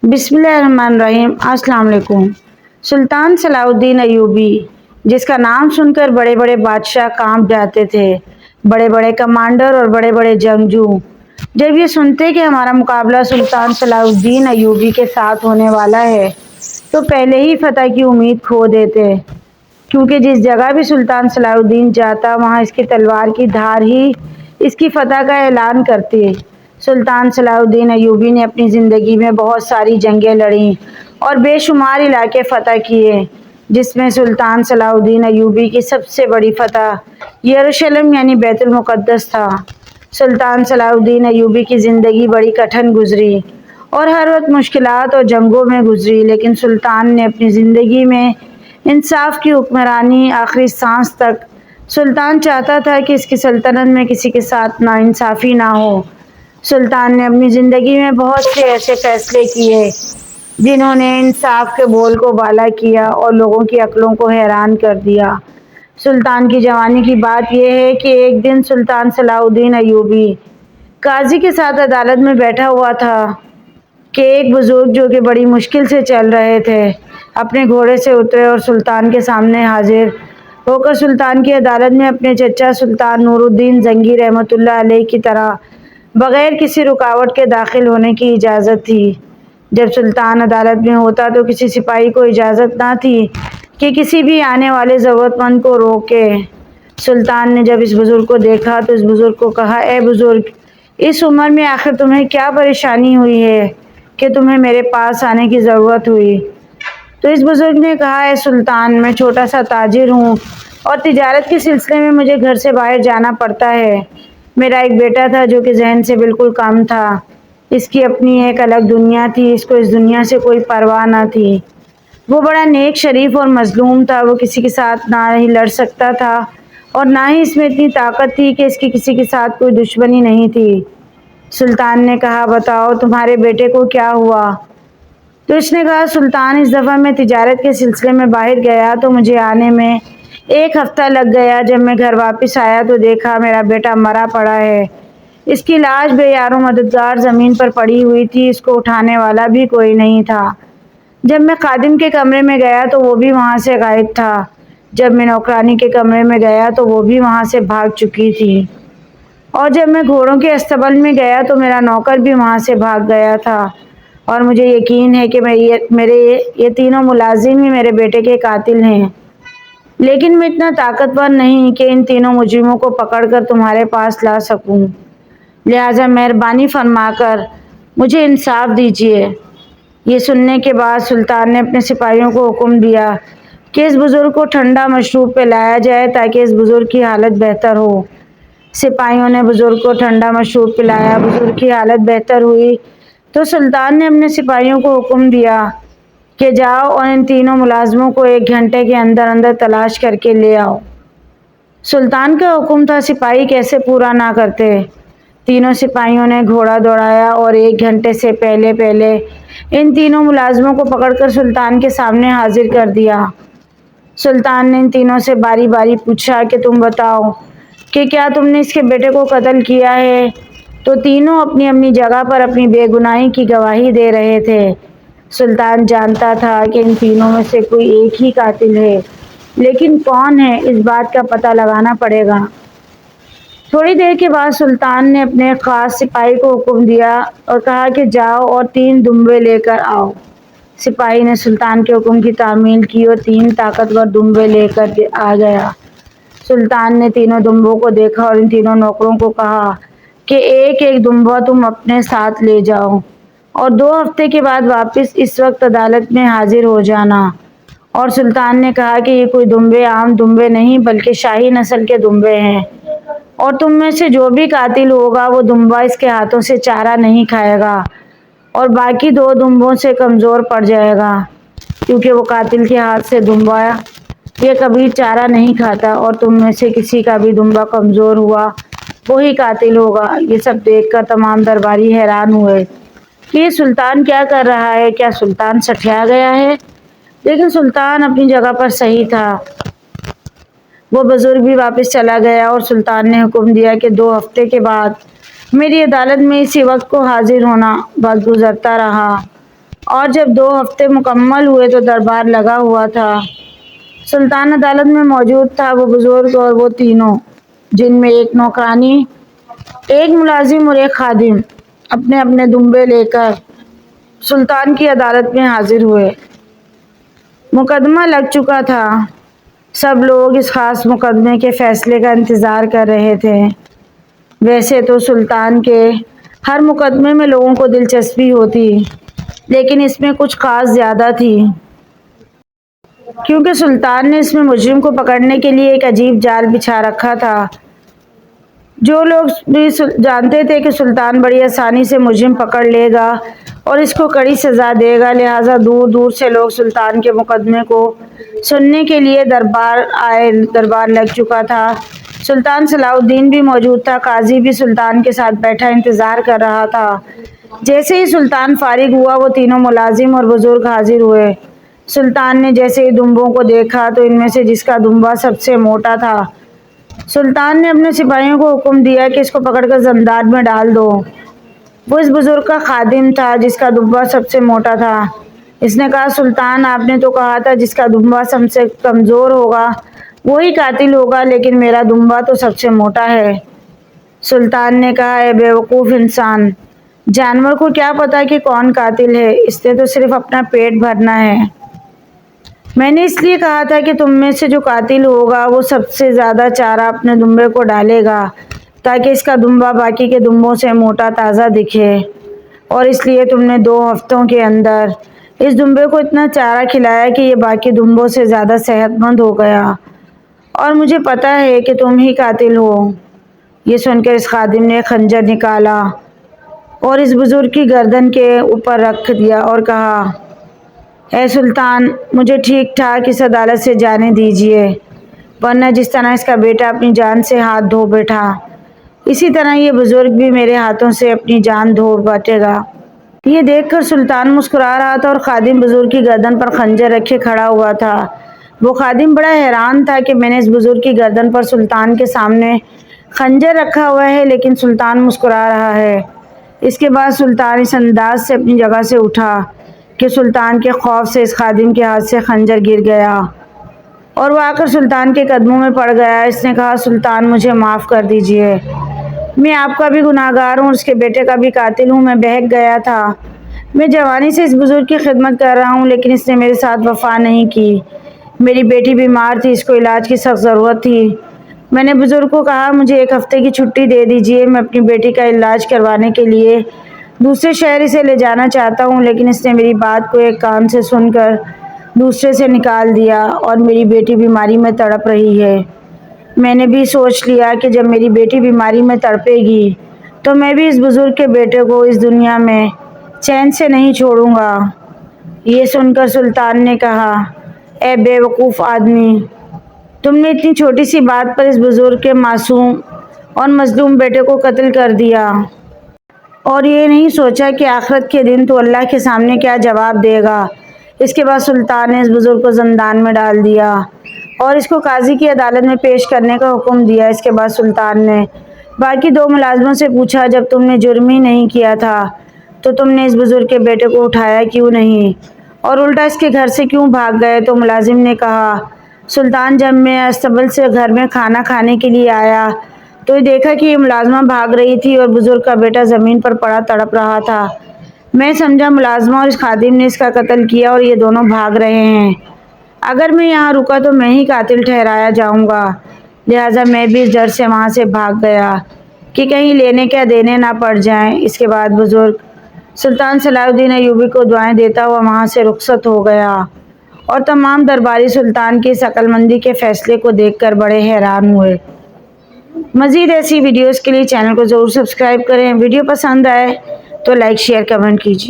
بسم اللہ الرحمن الرحیم۔ السلام علیکم۔ سلطان صلاح الدین ایوبی، جس کا نام سن کر بڑے بڑے بادشاہ کانپ جاتے تھے، بڑے بڑے کمانڈر اور بڑے بڑے جنگجو جب یہ سنتے کہ ہمارا مقابلہ سلطان صلاح الدین ایوبی کے ساتھ ہونے والا ہے تو پہلے ہی فتح کی امید کھو دیتے، کیونکہ جس جگہ بھی سلطان صلاح الدین جاتا وہاں اس کی تلوار کی دھار ہی اس کی فتح کا اعلان کرتی۔ سلطان صلاح الدین ایوبی نے اپنی زندگی میں بہت ساری جنگیں لڑیں اور بے شمار علاقے فتح کیے، جس میں سلطان صلاح الدین ایوبی کی سب سے بڑی فتح یروشلم یعنی بیت المقدس تھا۔ سلطان صلاح الدین ایوبی کی زندگی بڑی کٹھن گزری اور ہر وقت مشکلات اور جنگوں میں گزری، لیکن سلطان نے اپنی زندگی میں انصاف کی حکمرانی آخری سانس تک۔ سلطان چاہتا تھا کہ اس کی سلطنت میں کسی کے ساتھ ناانصافی نہ ہو۔ سلطان نے اپنی زندگی میں بہت سے ایسے فیصلے کیے جنہوں نے انصاف کے بول کو بالا کیا اور لوگوں کی عقلوں کو حیران کر دیا۔ سلطان کی جوانی کی بات یہ ہے کہ ایک دن سلطان صلاح الدین ایوبی قاضی کے ساتھ عدالت میں بیٹھا ہوا تھا کہ ایک بزرگ جو کہ بڑی مشکل سے چل رہے تھے اپنے گھوڑے سے اترے اور سلطان کے سامنے حاضر ہو کر سلطان کی عدالت میں اپنے چچا سلطان نور الدین زنگی رحمۃ اللہ علیہ کی طرح بغیر کسی رکاوٹ کے داخل ہونے کی اجازت تھی۔ جب سلطان عدالت میں ہوتا تو کسی سپاہی کو اجازت نہ تھی کہ کسی بھی آنے والے ضرورت مند کو روکے۔ سلطان نے جب اس بزرگ کو دیکھا تو اس بزرگ کو کہا، اے بزرگ، اس عمر میں آخر تمہیں کیا پریشانی ہوئی ہے کہ تمہیں میرے پاس آنے کی ضرورت ہوئی؟ تو اس بزرگ نے کہا، اے سلطان، میں چھوٹا سا تاجر ہوں اور تجارت کے سلسلے میں مجھے گھر سے باہر جانا پڑتا ہے۔ میرا ایک بیٹا تھا جو کہ ذہن سے بالکل کم تھا، اس کی اپنی ایک الگ دنیا تھی، اس کو اس دنیا سے کوئی پرواہ نہ تھی۔ وہ بڑا نیک، شریف اور مظلوم تھا، وہ کسی کے ساتھ نہ ہی لڑ سکتا تھا اور نہ ہی اس میں اتنی طاقت تھی کہ اس کی کسی کے ساتھ کوئی دشمنی نہیں تھی۔ سلطان نے کہا، بتاؤ تمہارے بیٹے کو کیا ہوا؟ تو اس نے کہا، سلطان، اس دفعہ میں تجارت کے سلسلے میں باہر گیا تو مجھے آنے میں 1 ہفتہ لگ گیا۔ جب میں گھر واپس آیا تو دیکھا میرا بیٹا مرا پڑا ہے، اس کی لاش بے یار و مددگار زمین پر پڑی ہوئی تھی، اس کو اٹھانے والا بھی کوئی نہیں تھا۔ جب میں خادم کے کمرے میں گیا تو وہ بھی وہاں سے غائب تھا۔ جب میں نوکرانی کے کمرے میں گیا تو وہ بھی وہاں سے بھاگ چکی تھی، اور جب میں گھوڑوں کے استبل میں گیا تو میرا نوکر بھی وہاں سے بھاگ گیا تھا، اور مجھے یقین ہے کہ میرے یہ تینوں ملازم ہی میرے بیٹے کے قاتل ہیں، لیکن میں اتنا طاقتور نہیں کہ ان تینوں مجرموں کو پکڑ کر تمہارے پاس لا سکوں، لہٰذا مہربانی فرما کر مجھے انصاف دیجیے۔ یہ سننے کے بعد سلطان نے اپنے سپاہیوں کو حکم دیا کہ اس بزرگ کو ٹھنڈا مشروب پلایا جائے تاکہ اس بزرگ کی حالت بہتر ہو۔ سپاہیوں نے بزرگ کو ٹھنڈا مشروب پلایا، بزرگ کی حالت بہتر ہوئی تو سلطان نے اپنے سپاہیوں کو حکم دیا کہ جاؤ اور ان تینوں ملازموں کو 1 گھنٹے کے اندر اندر تلاش کر کے لے آؤ۔ سلطان کا حکم تھا، سپاہی کیسے پورا نہ کرتے۔ تینوں سپاہیوں نے گھوڑا دوڑایا اور 1 گھنٹے سے پہلے ان تینوں ملازموں کو پکڑ کر سلطان کے سامنے حاضر کر دیا۔ سلطان نے ان تینوں سے باری باری پوچھا کہ تم بتاؤ کہ کیا تم نے اس کے بیٹے کو قتل کیا ہے؟ تو تینوں اپنی اپنی جگہ پر اپنی بے گناہی کی گواہی دے رہے تھے۔ سلطان جانتا تھا کہ ان تینوں میں سے کوئی ایک ہی قاتل ہے، لیکن کون ہے اس بات کا پتہ لگانا پڑے گا۔ تھوڑی دیر کے بعد سلطان نے اپنے ایک خاص سپاہی کو حکم دیا اور کہا کہ جاؤ اور 3 دمبے لے کر آؤ۔ سپاہی نے سلطان کے حکم کی تعمیل کی اور 3 طاقتور دمبے لے کر آ گیا۔ سلطان نے تینوں دمبوں کو دیکھا اور ان تینوں نوکروں کو کہا کہ ایک ایک دمبا تم اپنے ساتھ لے جاؤ اور 2 ہفتے کے بعد واپس اس وقت عدالت میں حاضر ہو جانا۔ اور سلطان نے کہا کہ یہ کوئی دمبے عام دمبے نہیں بلکہ شاہی نسل کے دمبے ہیں، اور تم میں سے جو بھی قاتل ہوگا وہ دمبا اس کے ہاتھوں سے چارہ نہیں کھائے گا اور باقی 2 دمبوں سے کمزور پڑ جائے گا، کیونکہ وہ قاتل کے ہاتھ سے دمبا یہ کبھی چارہ نہیں کھاتا، اور تم میں سے کسی کا بھی دمبا کمزور ہوا وہی قاتل ہوگا۔ یہ سب دیکھ کر تمام درباری حیران ہوئے کہ یہ سلطان کیا کر رہا ہے، کیا سلطان سٹھیا گیا ہے؟ لیکن سلطان اپنی جگہ پر صحیح تھا۔ وہ بزرگ بھی واپس چلا گیا اور سلطان نے حکم دیا کہ 2 ہفتے کے بعد میری عدالت میں اسی وقت کو حاضر ہونا۔ وقت گزرتا رہا اور جب 2 ہفتے مکمل ہوئے تو دربار لگا ہوا تھا۔ سلطان عدالت میں موجود تھا، وہ بزرگ اور وہ تینوں، جن میں ایک نوکرانی، ایک ملازم اور ایک خادم، اپنے اپنے دمبے لے کر سلطان کی عدالت میں حاضر ہوئے۔ مقدمہ لگ چکا تھا، سب لوگ اس خاص مقدمے کے فیصلے کا انتظار کر رہے تھے۔ ویسے تو سلطان کے ہر مقدمے میں لوگوں کو دلچسپی ہوتی، لیکن اس میں کچھ خاص زیادہ تھی، کیونکہ سلطان نے اس میں مجرم کو پکڑنے کے لیے ایک عجیب جال بچھا رکھا تھا۔ جو لوگ بھی جانتے تھے کہ سلطان بڑی آسانی سے مجرم پکڑ لے گا اور اس کو کڑی سزا دے گا، لہٰذا دور دور سے لوگ سلطان کے مقدمے کو سننے کے لیے دربار لگ چکا تھا۔ سلطان صلاح الدین بھی موجود تھا، قاضی بھی سلطان کے ساتھ بیٹھا انتظار کر رہا تھا۔ جیسے ہی سلطان فارغ ہوا، وہ تینوں ملازم اور بزرگ حاضر ہوئے۔ سلطان نے جیسے ہی دمبوں کو دیکھا تو ان میں سے جس کا دمبا سب سے موٹا تھا، سلطان نے اپنے سپاہیوں کو حکم دیا کہ اس کو پکڑ کر زندان میں ڈال دو۔ وہ اس بزرگ کا خادم تھا جس کا دمبا سب سے موٹا تھا۔ اس نے کہا، سلطان، آپ نے تو کہا تھا جس کا دمبا سب سے کمزور ہوگا وہی قاتل ہوگا، لیکن میرا دمبا تو سب سے موٹا ہے۔ سلطان نے کہا، اے بے وقوف انسان، جانور کو کیا پتا کہ کون قاتل ہے، اس نے تو صرف اپنا پیٹ بھرنا ہے۔ میں نے اس لیے کہا تھا کہ تم میں سے جو قاتل ہوگا وہ سب سے زیادہ چارہ اپنے دمبے کو ڈالے گا، تاکہ اس کا دمبا باقی کے دمبوں سے موٹا تازہ دکھے، اور اس لیے تم نے 2 ہفتوں کے اندر اس دمبے کو اتنا چارہ کھلایا کہ یہ باقی دمبوں سے زیادہ صحت مند ہو گیا، اور مجھے پتا ہے کہ تم ہی قاتل ہو۔ یہ سن کر اس خادم نے خنجر نکالا اور اس بزرگ کی گردن کے اوپر رکھ دیا اور کہا، اے سلطان، مجھے ٹھیک ٹھاک اس عدالت سے جانے دیجیے، ورنہ جس طرح اس کا بیٹا اپنی جان سے ہاتھ دھو بیٹھا، اسی طرح یہ بزرگ بھی میرے ہاتھوں سے اپنی جان دھو بیٹھے گا۔ یہ دیکھ کر سلطان مسکرا رہا تھا اور خادم بزرگ کی گردن پر خنجر رکھے کھڑا ہوا تھا۔ وہ خادم بڑا حیران تھا کہ میں نے اس بزرگ کی گردن پر سلطان کے سامنے خنجر رکھا ہوا ہے، لیکن سلطان مسکرا رہا ہے۔ اس کے بعد سلطان اس انداز سے اپنی جگہ سے اٹھا کہ سلطان کے خوف سے اس خادم کے ہاتھ سے خنجر گر گیا اور وہ آ کر سلطان کے قدموں میں پڑ گیا۔ اس نے کہا، سلطان، مجھے معاف کر دیجیے، میں آپ کا بھی گناہگار ہوں اور اس کے بیٹے کا بھی قاتل ہوں۔ میں بہک گیا تھا، میں جوانی سے اس بزرگ کی خدمت کر رہا ہوں، لیکن اس نے میرے ساتھ وفا نہیں کی۔ میری بیٹی بیمار تھی، اس کو علاج کی سخت ضرورت تھی۔ میں نے بزرگ کو کہا، مجھے 1 ہفتے کی چھٹی دے دیجیے، میں اپنی بیٹی کا علاج کروانے کے لیے دوسرے شہر اسے لے جانا چاہتا ہوں، لیکن اس نے میری بات کو ایک کان سے سن کر دوسرے سے نکال دیا اور میری بیٹی بیماری میں تڑپ رہی ہے۔ میں نے بھی سوچ لیا کہ جب میری بیٹی بیماری میں تڑپے گی تو میں بھی اس بزرگ کے بیٹے کو اس دنیا میں چین سے نہیں چھوڑوں گا۔ یہ سن کر سلطان نے کہا، اے بے وقوف آدمی، تم نے اتنی چھوٹی سی بات پر اس بزرگ کے معصوم اور مظلوم بیٹے کو قتل کر دیا، اور یہ نہیں سوچا کہ آخرت کے دن تو اللہ کے سامنے کیا جواب دے گا۔ اس کے بعد سلطان نے اس بزرگ کو زندان میں ڈال دیا اور اس کو قاضی کی عدالت میں پیش کرنے کا حکم دیا۔ اس کے بعد سلطان نے باقی 2 ملازموں سے پوچھا، جب تم نے جرم ہی نہیں کیا تھا تو تم نے اس بزرگ کے بیٹے کو اٹھایا کیوں نہیں اور الٹا اس کے گھر سے کیوں بھاگ گئے؟ تو ملازم نے کہا، سلطان، جب میں استبل سے گھر میں کھانا کھانے کے لیے آیا تو دیکھا کہ یہ ملازمہ بھاگ رہی تھی اور بزرگ کا بیٹا زمین پر پڑا تڑپ رہا تھا۔ میں سمجھا ملازمہ اور اس خادم نے اس کا قتل کیا اور یہ دونوں بھاگ رہے ہیں۔ اگر میں یہاں رکا تو میں ہی قاتل ٹھہرایا جاؤں گا، لہٰذا میں بھی اس ڈر سے وہاں سے بھاگ گیا کہ کہیں لینے کیا دینے نہ پڑ جائیں۔ اس کے بعد بزرگ سلطان صلاح الدین ایوبی کو دعائیں دیتا ہوا وہاں سے رخصت ہو گیا، اور تمام درباری سلطان کی اس عقل مندی کے فیصلے کو دیکھ کر بڑے حیران ہوئے۔ مزید ایسی ویڈیوز کے لیے چینل کو ضرور سبسکرائب کریں۔ ویڈیو پسند آئے تو لائک، شیئر، کمنٹ کیجیے۔